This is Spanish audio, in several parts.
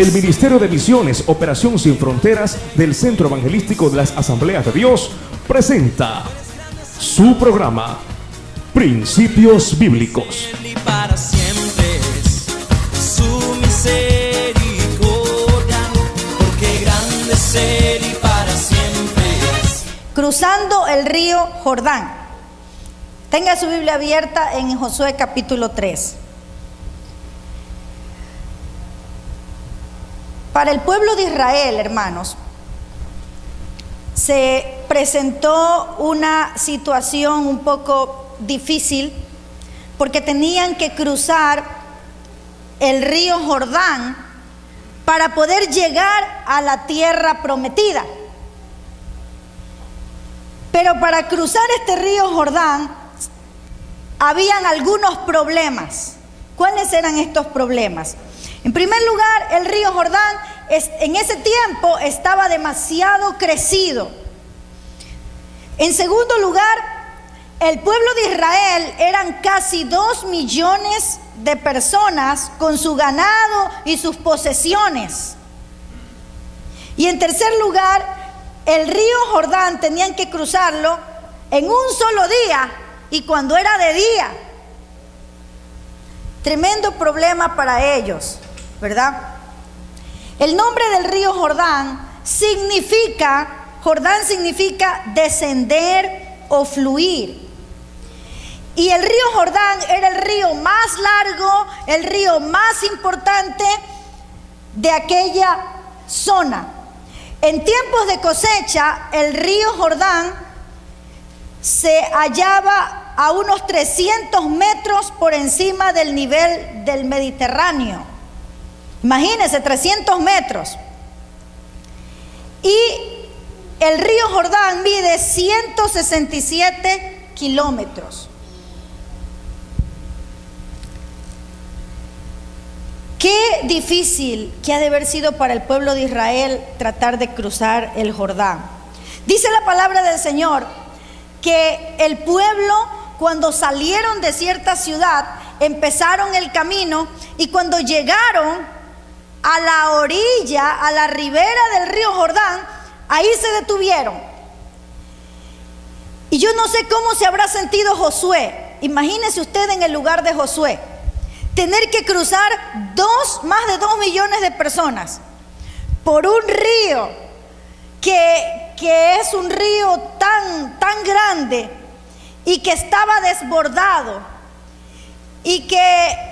El Ministerio de Misiones, Operación Sin Fronteras del Centro Evangelístico de las Asambleas de Dios presenta su programa Principios Bíblicos. Y para siempre es su misericordia, porque grande es Él y para siempre es. Cruzando el río Jordán. Tenga su Biblia abierta en Josué capítulo 3. Para el pueblo de Israel, hermanos, se presentó una situación un poco difícil porque tenían que cruzar el río Jordán para poder llegar a la tierra prometida. Pero para cruzar este río Jordán habían algunos problemas. ¿Cuáles eran estos problemas? En primer lugar, el río Jordán en ese tiempo estaba demasiado crecido. En segundo lugar, el pueblo de Israel eran casi 2 millones de personas con su ganado y sus posesiones. Y en tercer lugar, el río Jordán tenían que cruzarlo en un solo día y cuando era de día. Tremendo problema para ellos, ¿verdad? El nombre del río Jordán significa descender o fluir. Y el río Jordán era el río más largo, el río más importante de aquella zona. En tiempos de cosecha, el río Jordán se hallaba a unos 300 metros por encima del nivel del Mediterráneo. Imagínense, 300 metros. Y el río Jordán mide 167 kilómetros. Qué difícil que ha de haber sido para el pueblo de Israel tratar de cruzar el Jordán. Dice la palabra del Señor que el pueblo, cuando salieron de cierta ciudad, empezaron el camino y cuando llegaron a la orilla, a la ribera del río Jordán, ahí se detuvieron. Y yo no sé cómo se habrá sentido Josué. Imagínese usted en el lugar de Josué. Tener que cruzar más de 2 millones de personas por un río que es un río tan grande y que estaba desbordado y que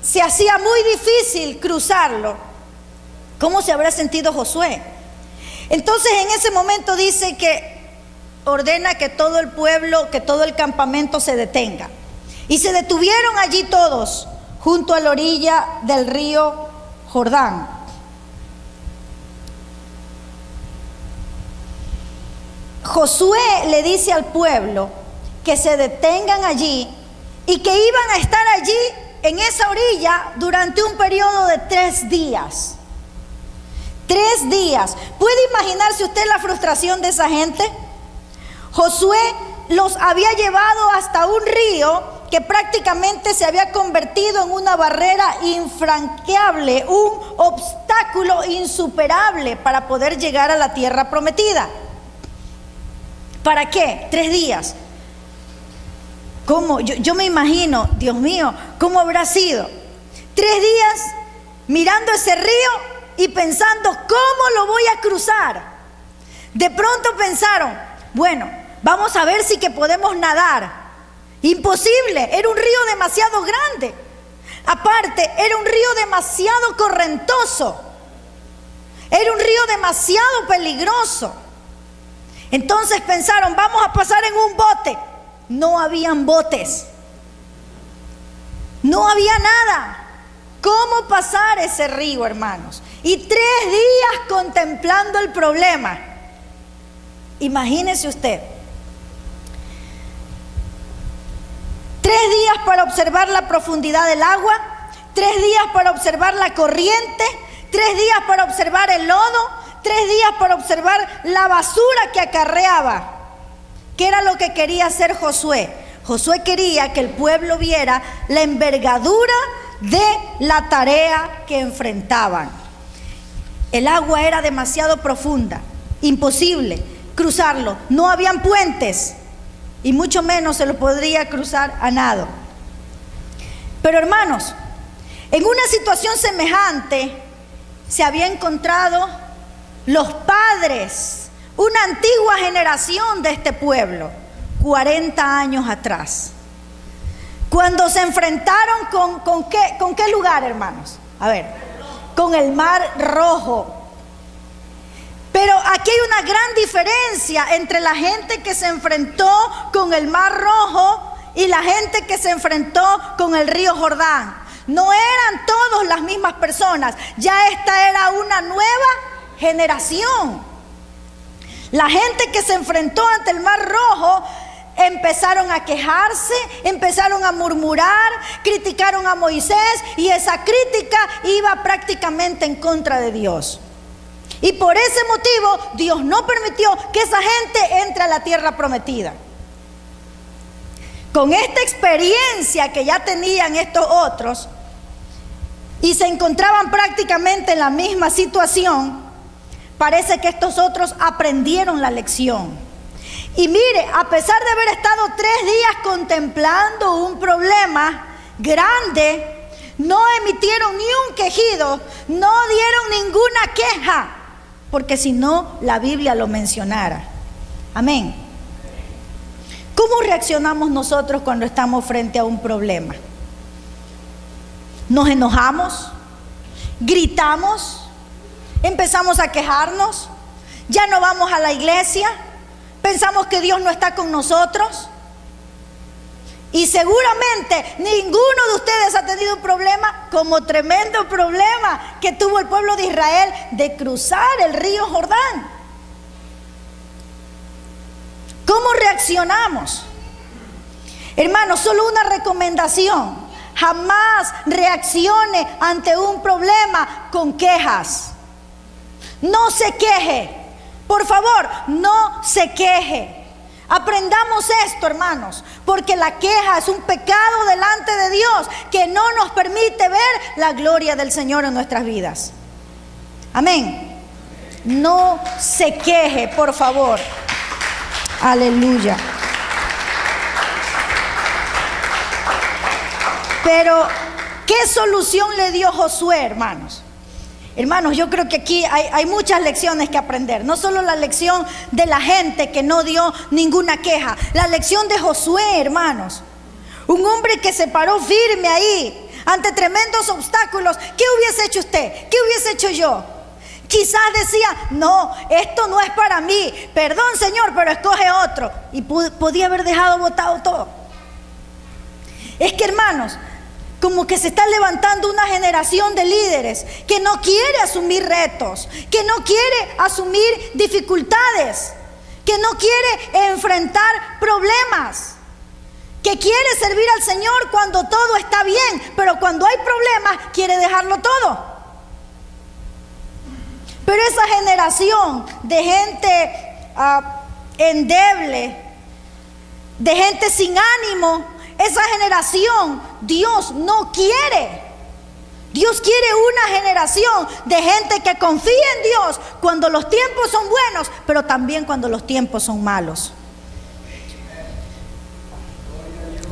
se hacía muy difícil cruzarlo. ¿Cómo se habrá sentido Josué? Entonces en ese momento dice que ordena que todo el pueblo, que todo el campamento se detenga. Y se detuvieron allí todos, junto a la orilla del río Jordán. Josué le dice al pueblo que se detengan allí y que iban a estar allí en esa orilla durante un periodo de 3 días. 3 días. ¿Puede imaginarse usted la frustración de esa gente? Josué los había llevado hasta un río que prácticamente se había convertido en una barrera infranqueable, un obstáculo insuperable para poder llegar a la tierra prometida. ¿Para qué? 3 días. ¿Cómo? Yo me imagino, Dios mío, ¿cómo habrá sido? 3 días mirando ese río y pensando, ¿cómo lo voy a cruzar? De pronto pensaron, bueno, vamos a ver si que podemos nadar. Imposible, era un río demasiado grande. Aparte, era un río demasiado correntoso. Era un río demasiado peligroso. Entonces pensaron, vamos a pasar en un bote. No habían botes. No había nada. ¿Cómo pasar ese río, hermanos? Y 3 días contemplando el problema. Imagínese usted. 3 días para observar la profundidad del agua, 3 días para observar la corriente, 3 días para observar el lodo, 3 días para observar la basura que acarreaba. ¿Qué era lo que quería hacer Josué? Josué quería que el pueblo viera la envergadura de la tarea que enfrentaban. El agua era demasiado profunda, imposible cruzarlo. No habían puentes y mucho menos se lo podría cruzar a nado. Pero hermanos, en una situación semejante se había encontrado los padres, una antigua generación de este pueblo, 40 años atrás. Cuando se enfrentaron ¿con qué lugar, hermanos? A ver, con el Mar Rojo. Pero aquí hay una gran diferencia entre la gente que se enfrentó con el Mar Rojo y la gente que se enfrentó con el río Jordán. No eran todos las mismas personas, ya esta era una nueva generación. La gente que se enfrentó ante el Mar Rojo empezaron a quejarse, empezaron a murmurar, criticaron a Moisés y esa crítica iba prácticamente en contra de Dios. Y por ese motivo Dios no permitió que esa gente entre a la tierra prometida. Con esta experiencia que ya tenían estos otros y se encontraban prácticamente en la misma situación, parece que estos otros aprendieron la lección. Y mire, a pesar de haber estado 3 días contemplando un problema grande, no emitieron ni un quejido, no dieron ninguna queja, porque si no, la Biblia lo mencionara. Amén. ¿Cómo reaccionamos nosotros cuando estamos frente a un problema? ¿Nos enojamos? ¿Gritamos? ¿Empezamos a quejarnos? ¿Ya no vamos a la iglesia? ¿Pensamos que Dios no está con nosotros? Y seguramente ninguno de ustedes ha tenido un problema como tremendo problema que tuvo el pueblo de Israel de cruzar el río Jordán. ¿Cómo reaccionamos? Hermanos, solo una recomendación: jamás reaccione ante un problema con quejas. No se queje, por favor, no se queje. Aprendamos esto, hermanos, porque la queja es un pecado delante de Dios que no nos permite ver la gloria del Señor en nuestras vidas. Amén. No se queje, por favor. Aleluya. Pero, ¿qué solución le dio Josué, hermanos? Hermanos, yo creo que aquí hay muchas lecciones que aprender. No solo la lección de la gente que no dio ninguna queja. La lección de Josué, hermanos. Un hombre que se paró firme ahí ante tremendos obstáculos. ¿Qué hubiese hecho usted? ¿Qué hubiese hecho yo? Quizás decía, no, esto no es para mí. Perdón, Señor, pero escoge otro. Y podía haber dejado botado todo. Es que, hermanos, como que se está levantando una generación de líderes que no quiere asumir retos, que no quiere asumir dificultades, que no quiere enfrentar problemas, que quiere servir al Señor cuando todo está bien, pero cuando hay problemas quiere dejarlo todo. Pero esa generación de gente endeble, de gente sin ánimo, esa generación Dios no quiere. Dios quiere una generación de gente que confía en Dios cuando los tiempos son buenos, pero también cuando los tiempos son malos.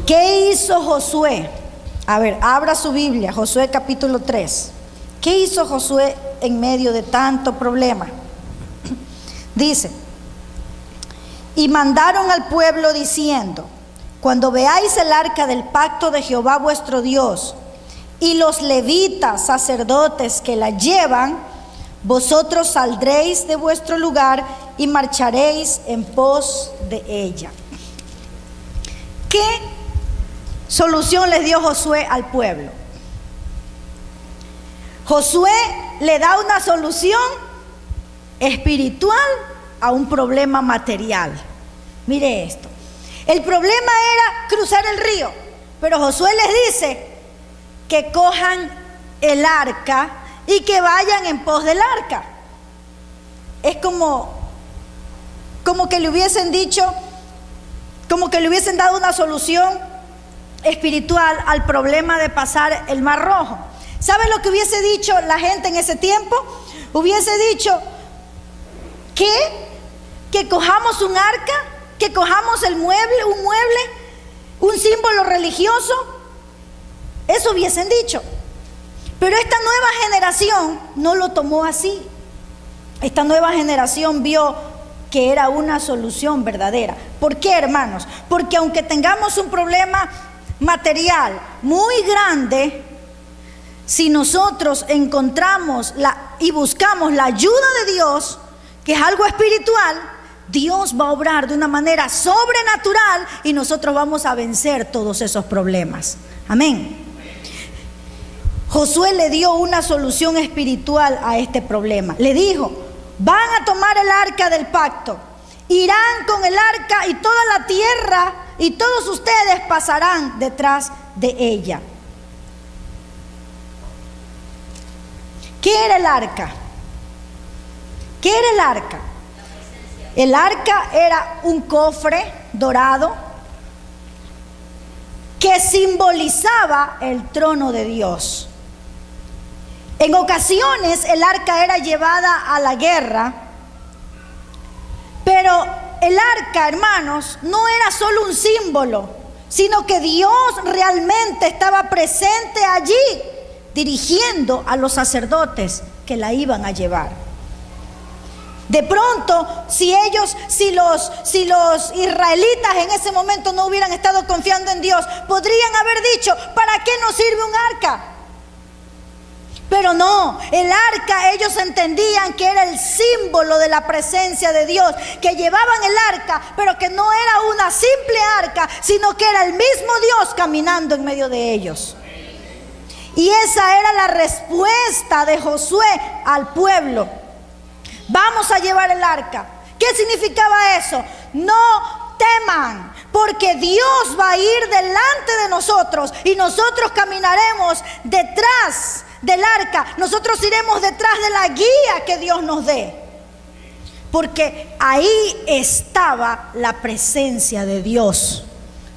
¿Qué hizo Josué? A ver, abra su Biblia, Josué capítulo 3. ¿Qué hizo Josué en medio de tanto problema? Dice: y mandaron al pueblo diciendo: cuando veáis el arca del pacto de Jehová vuestro Dios y los levitas sacerdotes que la llevan, vosotros saldréis de vuestro lugar y marcharéis en pos de ella. ¿Qué solución les dio Josué al pueblo? Josué le da una solución espiritual a un problema material. Mire esto. El problema era cruzar el río, pero Josué les dice que cojan el arca y que vayan en pos del arca. Es como que le hubiesen dicho, como que le hubiesen dado una solución espiritual al problema de pasar el Mar Rojo. ¿Sabe lo que hubiese dicho la gente en ese tiempo? Hubiese dicho que cojamos un arca, que cojamos un mueble, un símbolo religioso. Eso hubiesen dicho. Pero esta nueva generación no lo tomó así. Esta nueva generación vio que era una solución verdadera. ¿Por qué, hermanos? Porque aunque tengamos un problema material muy grande, si nosotros encontramos y buscamos la ayuda de Dios, que es algo espiritual, Dios va a obrar de una manera sobrenatural y nosotros vamos a vencer todos esos problemas. Amén. Josué le dio una solución espiritual a este problema. Le dijo: van a tomar el arca del pacto, irán con el arca y toda la tierra y todos ustedes pasarán detrás de ella. ¿Qué era el arca? ¿Qué era el arca? El arca era un cofre dorado que simbolizaba el trono de Dios. En ocasiones el arca era llevada a la guerra, pero el arca, hermanos, no era solo un símbolo, sino que Dios realmente estaba presente allí, dirigiendo a los sacerdotes que la iban a llevar. De pronto, si los israelitas en ese momento no hubieran estado confiando en Dios, podrían haber dicho: ¿para qué nos sirve un arca? Pero no, el arca, ellos entendían que era el símbolo de la presencia de Dios, que llevaban el arca, pero que no era una simple arca, sino que era el mismo Dios caminando en medio de ellos. Y esa era la respuesta de Josué al pueblo. Vamos a llevar el arca. ¿Qué significaba eso? No teman, porque Dios va a ir delante de nosotros y nosotros caminaremos detrás del arca. Nosotros iremos detrás de la guía que Dios nos dé, porque ahí estaba la presencia de Dios.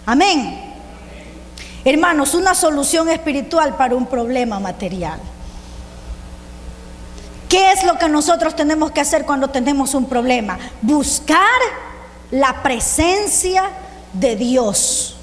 Amén. Hermanos, una solución espiritual para un problema material. ¿Qué es lo que nosotros tenemos que hacer cuando tenemos un problema? Buscar la presencia de Dios.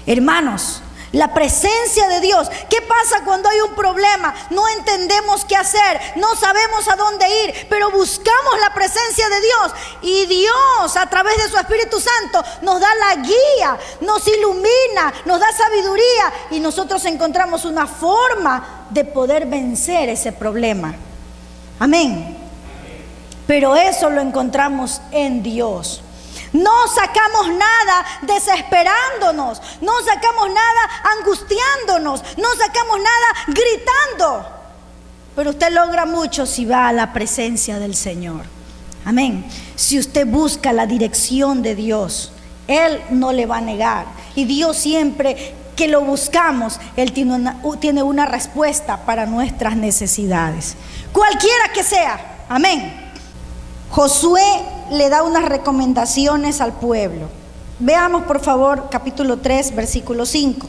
Hermanos, la presencia de Dios. ¿Qué pasa cuando hay un problema? No entendemos qué hacer, no sabemos a dónde ir, pero buscamos la presencia de Dios. Y Dios, a través de su Espíritu Santo, nos da la guía, nos ilumina, nos da sabiduría, y nosotros encontramos una forma de poder vencer ese problema. Amén. Pero eso lo encontramos en Dios. No sacamos nada desesperándonos, no sacamos nada angustiándonos, no sacamos nada gritando. Pero usted logra mucho si va a la presencia del Señor. Amén. Si usted busca la dirección de Dios, Él no le va a negar. Y Dios, siempre que lo buscamos, Él tiene una respuesta para nuestras necesidades, cualquiera que sea. Amén. Josué le da unas recomendaciones al pueblo. Veamos por favor capítulo 3, versículo 5.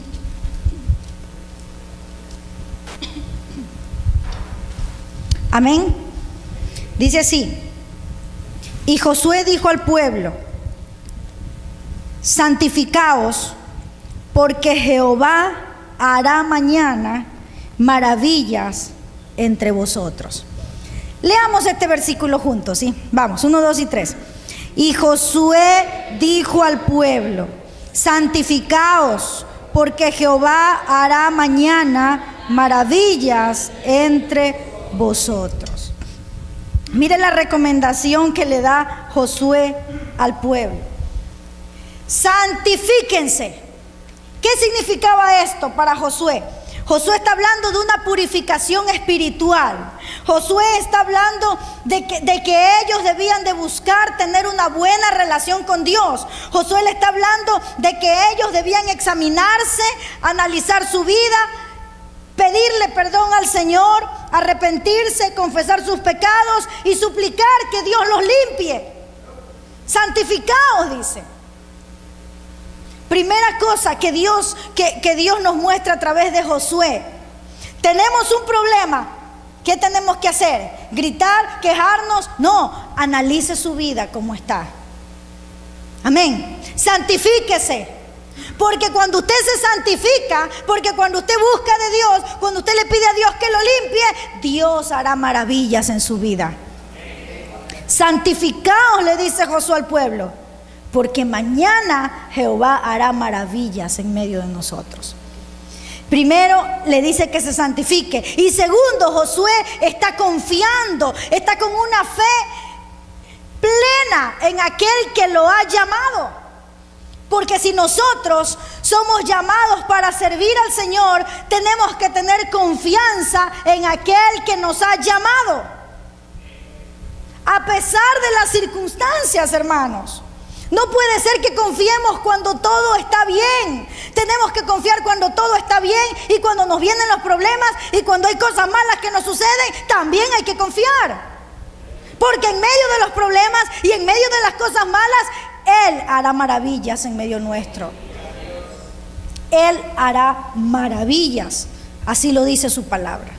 Amén. Dice así: y Josué dijo al pueblo: santificaos, porque Jehová hará mañana maravillas entre vosotros. Leamos este versículo juntos, ¿sí? Vamos, 1, 2 y 3. Y Josué dijo al pueblo: santificaos, porque Jehová hará mañana maravillas entre vosotros. Mire la recomendación que le da Josué al pueblo: santifíquense. ¿Qué significaba esto para Josué? Josué está hablando de una purificación espiritual. Josué está hablando de que ellos debían de buscar tener una buena relación con Dios. Josué le está hablando de que ellos debían examinarse, analizar su vida, pedirle perdón al Señor, arrepentirse, confesar sus pecados y suplicar que Dios los limpie. Santificaos, dice. Primera cosa que Dios nos muestra a través de Josué. Tenemos un problema. ¿Qué tenemos que hacer? ¿Gritar? ¿Quejarnos? No, analice su vida como está. Amén. Santifíquese. Porque cuando usted se santifica, porque cuando usted busca de Dios, cuando usted le pide a Dios que lo limpie, Dios hará maravillas en su vida. Santificaos, le dice Josué al pueblo, porque mañana Jehová hará maravillas en medio de nosotros. Primero le dice que se santifique. Y segundo, Josué está confiando, está con una fe plena en aquel que lo ha llamado. Porque si nosotros somos llamados para servir al Señor, tenemos que tener confianza en aquel que nos ha llamado. A pesar de las circunstancias, hermanos. No puede ser que confiemos cuando todo está bien. Tenemos que confiar cuando todo está bien, y cuando nos vienen los problemas y cuando hay cosas malas que nos suceden, también hay que confiar. Porque en medio de los problemas y en medio de las cosas malas, Él hará maravillas en medio nuestro. Él hará maravillas. Así lo dice su palabra.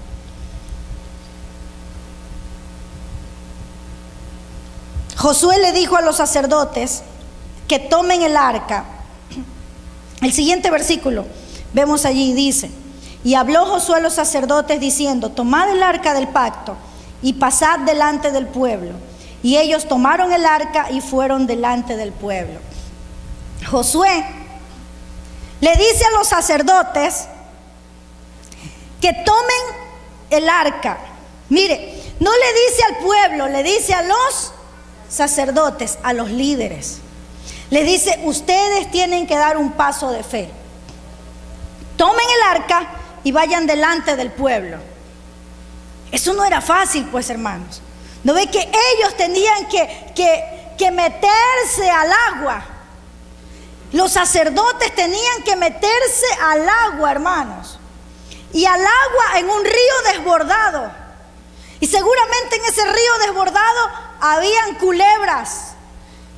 Josué le dijo a los sacerdotes que tomen el arca. El siguiente versículo, vemos allí, dice: y habló Josué a los sacerdotes diciendo: tomad el arca del pacto y pasad delante del pueblo. Y ellos tomaron el arca y fueron delante del pueblo. Josué le dice a los sacerdotes que tomen el arca. Mire, no le dice al pueblo, le dice a los sacerdotes, a los líderes. Le dice: ustedes tienen que dar un paso de fe. Tomen el arca y vayan delante del pueblo. Eso no era fácil, pues, hermanos. ¿No ve que ellos tenían que meterse al agua? Los sacerdotes tenían que meterse al agua, hermanos. Y al agua en un río desbordado. Y seguramente en ese río desbordado habían culebras.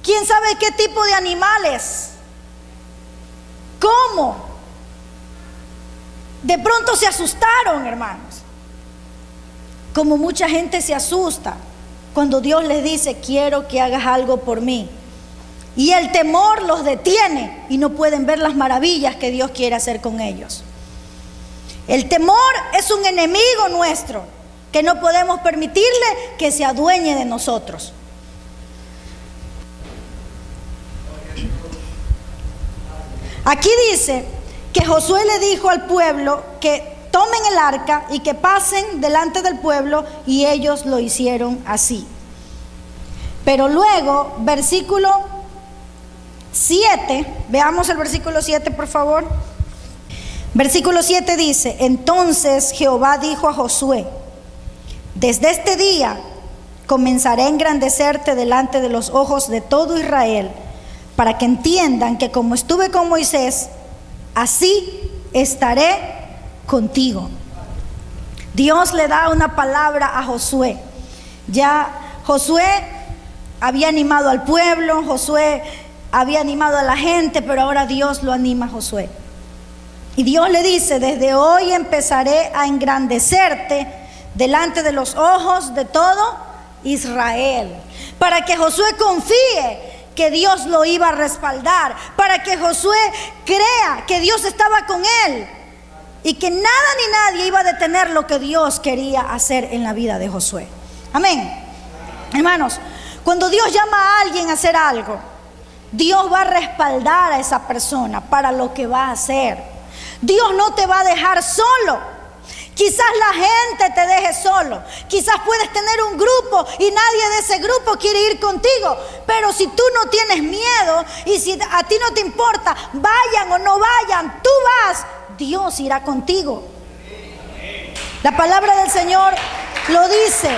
¿Quién sabe qué tipo de animales? ¿Cómo? De pronto se asustaron, hermanos. Como mucha gente se asusta cuando Dios les dice: quiero que hagas algo por mí. Y el temor los detiene y no pueden ver las maravillas que Dios quiere hacer con ellos. El temor es un enemigo nuestro que no podemos permitirle que se adueñe de nosotros. Aquí dice que Josué le dijo al pueblo que tomen el arca y que pasen delante del pueblo, y ellos lo hicieron así. Pero luego, versículo 7, veamos el versículo 7, por favor. Versículo 7 dice: entonces Jehová dijo a Josué: desde este día comenzaré a engrandecerte delante de los ojos de todo Israel, para que entiendan que como estuve con Moisés, así estaré contigo. Dios le da una palabra a Josué. Ya Josué había animado al pueblo, Josué había animado a la gente, pero ahora Dios lo anima a Josué. Y Dios le dice: desde hoy empezaré a engrandecerte delante de los ojos de todo Israel, para que Josué confíe que Dios lo iba a respaldar, para que Josué crea que Dios estaba con él y que nada ni nadie iba a detener lo que Dios quería hacer en la vida de Josué. Amén. Hermanos, cuando Dios llama a alguien a hacer algo, Dios va a respaldar a esa persona para lo que va a hacer. Dios no te va a dejar solo. Quizás la gente te deje solo. Quizás puedes tener un grupo y nadie de ese grupo quiere ir contigo. Pero si tú no tienes miedo y si a ti no te importa, vayan o no vayan, tú vas, Dios irá contigo. La palabra del Señor lo dice: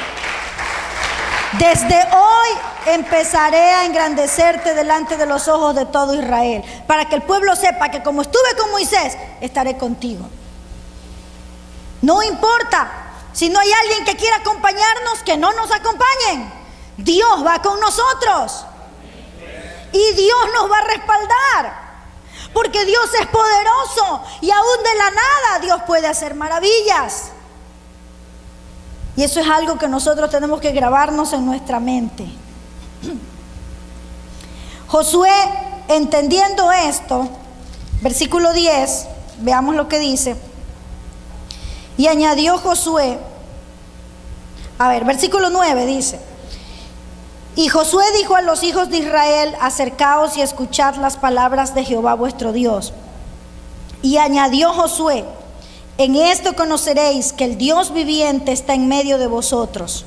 desde hoy empezaré a engrandecerte delante de los ojos de todo Israel, para que el pueblo sepa que como estuve con Moisés, estaré contigo. No importa si no hay alguien que quiera acompañarnos, que no nos acompañen. Dios va con nosotros y Dios nos va a respaldar, Porque Dios es poderoso y aún de la nada Dios puede hacer maravillas. Y eso es algo que nosotros tenemos que grabarnos en nuestra mente. Josué, entendiendo esto, versículo 10, veamos lo que dice. Y añadió Josué, versículo 9 dice: y Josué dijo a los hijos de Israel: acercaos y escuchad las palabras de Jehová vuestro Dios. Y añadió Josué: en esto conoceréis que el Dios viviente está en medio de vosotros,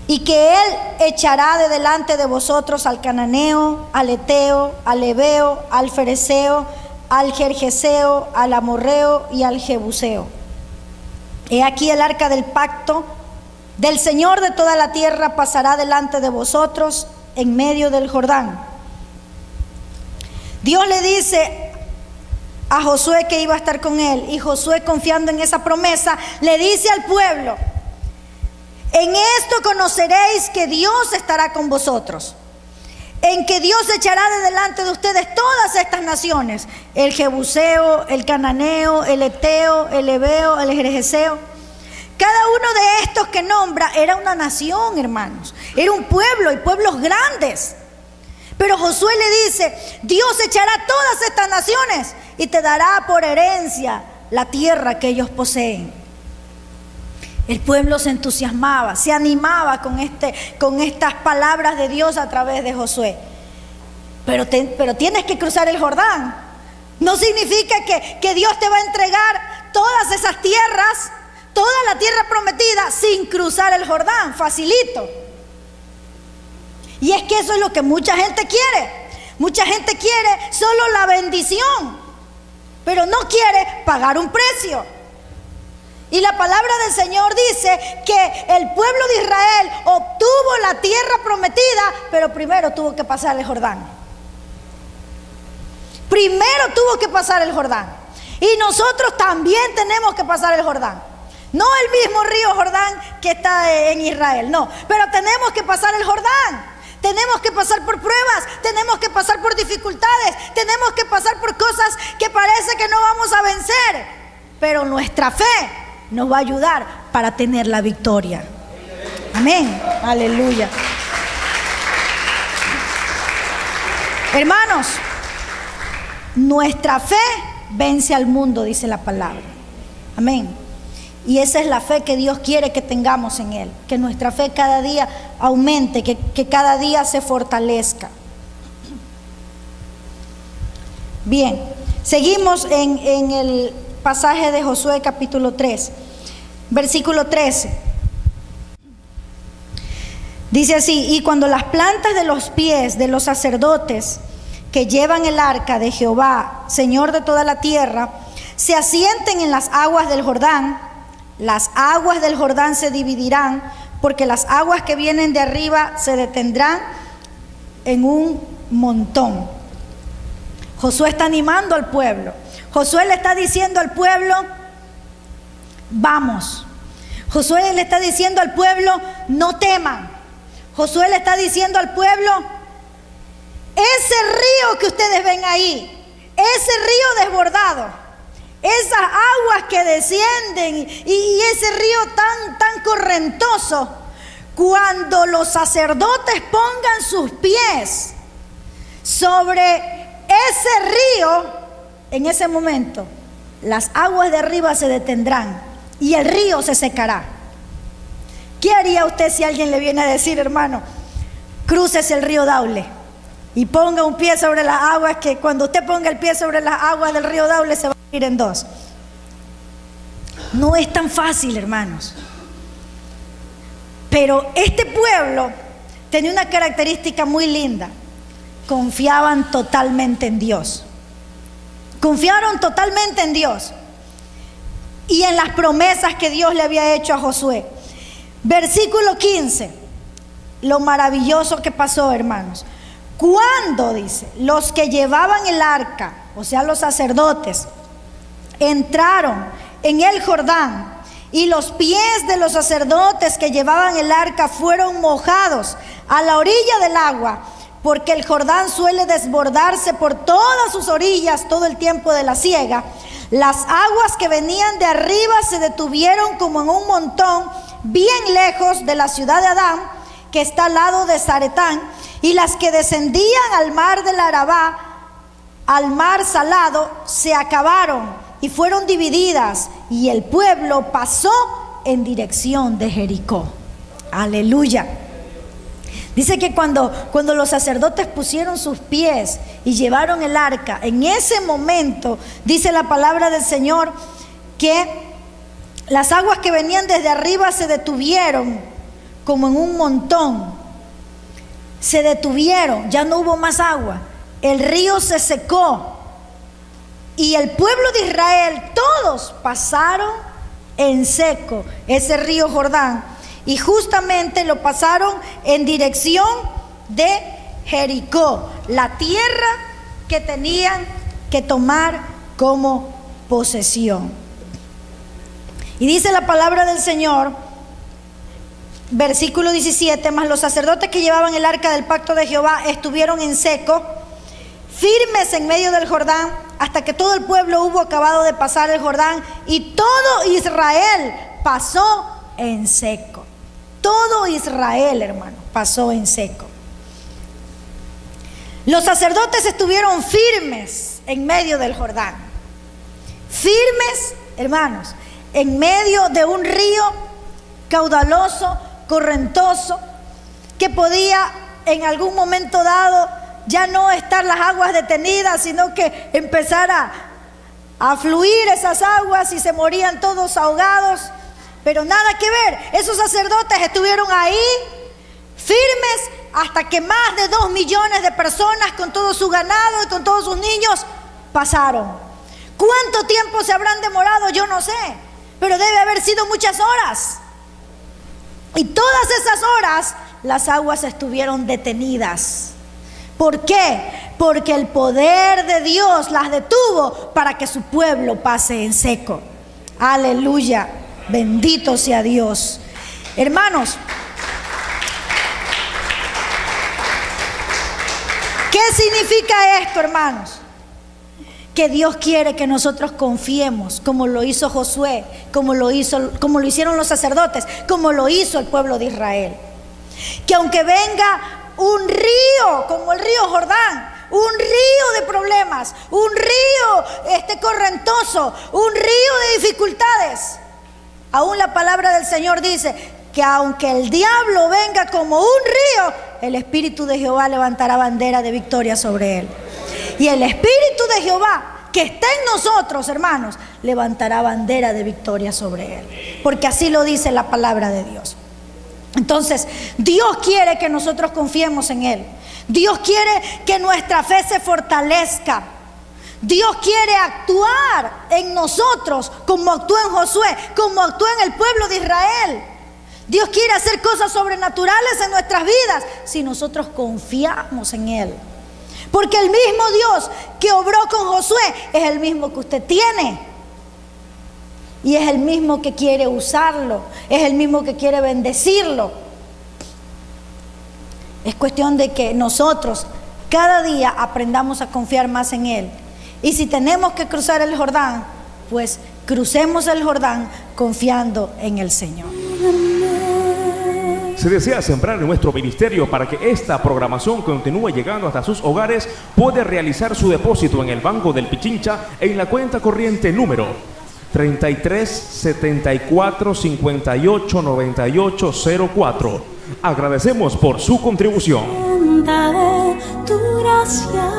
y que Él echará de delante de vosotros al cananeo, al eteo, al heveo, al fereceo, al gergeseo, al amorreo y al jebuseo. He aquí el arca del pacto del Señor de toda la tierra pasará delante de vosotros en medio del Jordán. Dios le dice a Josué que iba a estar con él, y Josué, confiando en esa promesa, le dice al pueblo: en esto conoceréis que Dios estará con vosotros, en que Dios echará de delante de ustedes todas estas naciones: el jebuseo, el cananeo, el eteo, el heveo, el gergeseo. Cada uno de estos que nombra era una nación, hermanos. Era un pueblo, y pueblos grandes. Pero Josué le dice: Dios echará todas estas naciones y te dará por herencia la tierra que ellos poseen. El pueblo se entusiasmaba, se animaba con estas palabras de Dios a través de Josué. Pero tienes que cruzar el Jordán. No significa que Dios te va a entregar todas esas tierras, toda la tierra prometida, sin cruzar el Jordán, facilito. Y es que eso es lo que mucha gente quiere. Mucha gente quiere solo la bendición, pero no quiere pagar un precio. Y la palabra del Señor dice que el pueblo de Israel obtuvo la tierra prometida, pero primero tuvo que pasar el Jordán. Primero tuvo que pasar el Jordán. Y nosotros también tenemos que pasar el Jordán. No el mismo río Jordán que está en Israel, no. Pero tenemos que pasar el Jordán. Tenemos que pasar por pruebas, tenemos que pasar por dificultades, tenemos que pasar por cosas que parece que no vamos a vencer. Pero nuestra fe nos va a ayudar para tener la victoria. Amén. Aleluya. Hermanos, nuestra fe vence al mundo, dice la palabra. Amén. Y esa es la fe que Dios quiere que tengamos en Él. Que nuestra fe cada día aumente, que cada día se fortalezca. Bien, seguimos en el pasaje de Josué capítulo 3, versículo 13. Dice así: y cuando las plantas de los pies de los sacerdotes que llevan el arca de Jehová, Señor de toda la tierra, se asienten en las aguas del Jordán, las aguas del Jordán se dividirán, porque las aguas que vienen de arriba se detendrán en un montón. Josué está animando al pueblo. Josué le está diciendo al pueblo: vamos. Josué le está diciendo al pueblo: no teman. Josué le está diciendo al pueblo: ese río que ustedes ven ahí, ese río desbordado, esas aguas que descienden y ese río tan correntoso, cuando los sacerdotes pongan sus pies sobre ese río, en ese momento las aguas de arriba se detendrán y el río se secará. ¿Qué haría usted si alguien le viene a decir: hermano, crúcese el río Daule y ponga un pie sobre las aguas, que cuando usted ponga el pie sobre las aguas del río Daule se va a ir en dos? No es tan fácil, hermanos. Pero este pueblo tenía una característica muy linda: confiaban totalmente en Dios. Confiaron totalmente en Dios y en las promesas que Dios le había hecho a Josué. Versículo 15, lo maravilloso que pasó, hermanos. Cuando, dice, los que llevaban el arca, o sea los sacerdotes, entraron en el Jordán, y los pies de los sacerdotes que llevaban el arca fueron mojados a la orilla del agua, porque el Jordán suele desbordarse por todas sus orillas todo el tiempo de la siega, las aguas que venían de arriba se detuvieron como en un montón bien lejos de la ciudad de Adán, que está al lado de Zaretán, y las que descendían al mar del Arabá, al mar salado, se acabaron y fueron divididas, y el pueblo pasó en dirección de Jericó. Aleluya. Dice que cuando los sacerdotes pusieron sus pies y llevaron el arca, en ese momento, dice la palabra del Señor, que las aguas que venían desde arriba se detuvieron como en un montón. Se detuvieron, ya no hubo más agua. El río se secó. Y el pueblo de Israel, todos pasaron en seco ese río Jordán. Y justamente lo pasaron en dirección de Jericó, la tierra que tenían que tomar como posesión. Y dice la palabra del Señor, versículo 17, mas los sacerdotes que llevaban el arca del pacto de Jehová estuvieron en seco, firmes en medio del Jordán, hasta que todo el pueblo hubo acabado de pasar el Jordán, y todo Israel pasó en seco. Todo Israel, hermano, pasó en seco. Los sacerdotes estuvieron firmes en medio del Jordán. Firmes, hermanos, en medio de un río caudaloso, correntoso, que podía en algún momento dado ya no estar las aguas detenidas, sino que empezar a fluir esas aguas y se morían todos ahogados. Pero nada que ver, esos sacerdotes estuvieron ahí firmes hasta que más de 2 millones de personas con todo su ganado y con todos sus niños pasaron. ¿Cuánto tiempo se habrán demorado? Yo no sé, pero debe haber sido muchas horas. Y todas esas horas las aguas estuvieron detenidas. ¿Por qué? Porque el poder de Dios las detuvo para que su pueblo pase en seco. Aleluya. Bendito sea Dios. Hermanos, ¿qué significa esto, hermanos? Que Dios quiere que nosotros confiemos, como lo hizo Josué, como lo hicieron los sacerdotes, como lo hizo el pueblo de Israel. Que aunque venga un río, como el río Jordán, un río de problemas, un río correntoso, un río de dificultades, aún la palabra del Señor dice que aunque el diablo venga como un río, el Espíritu de Jehová levantará bandera de victoria sobre él. Y el Espíritu de Jehová que está en nosotros, hermanos, levantará bandera de victoria sobre él. Porque así lo dice la palabra de Dios. Entonces, Dios quiere que nosotros confiemos en él. Dios quiere que nuestra fe se fortalezca. Dios quiere actuar en nosotros como actuó en Josué, como actuó en el pueblo de Israel. Dios quiere hacer cosas sobrenaturales en nuestras vidas si nosotros confiamos en él. Porque el mismo Dios que obró con Josué es el mismo que usted tiene. Y es el mismo que quiere usarlo, es el mismo que quiere bendecirlo. Es cuestión de que nosotros cada día aprendamos a confiar más en él. Y si tenemos que cruzar el Jordán, pues crucemos el Jordán confiando en el Señor. Si desea sembrar en nuestro ministerio para que esta programación continúe llegando hasta sus hogares, puede realizar su depósito en el Banco del Pichincha en la cuenta corriente número 33 74 58 98 04. Agradecemos por su contribución. Tu gracia,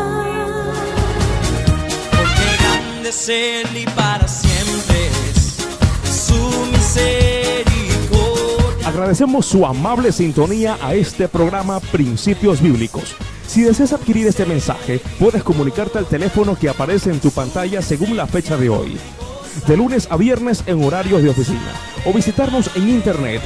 porque grande es Él y para siempre es su misericordia. Agradecemos su amable sintonía a este programa Principios Bíblicos. Si deseas adquirir este mensaje, puedes comunicarte al teléfono que aparece en tu pantalla según la fecha de hoy, de lunes a viernes en horarios de oficina, o visitarnos en internet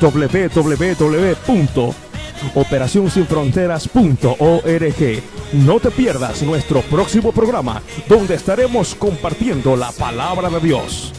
www.operacionsinfronteras.org. No te pierdas nuestro próximo programa, donde estaremos compartiendo la palabra de Dios.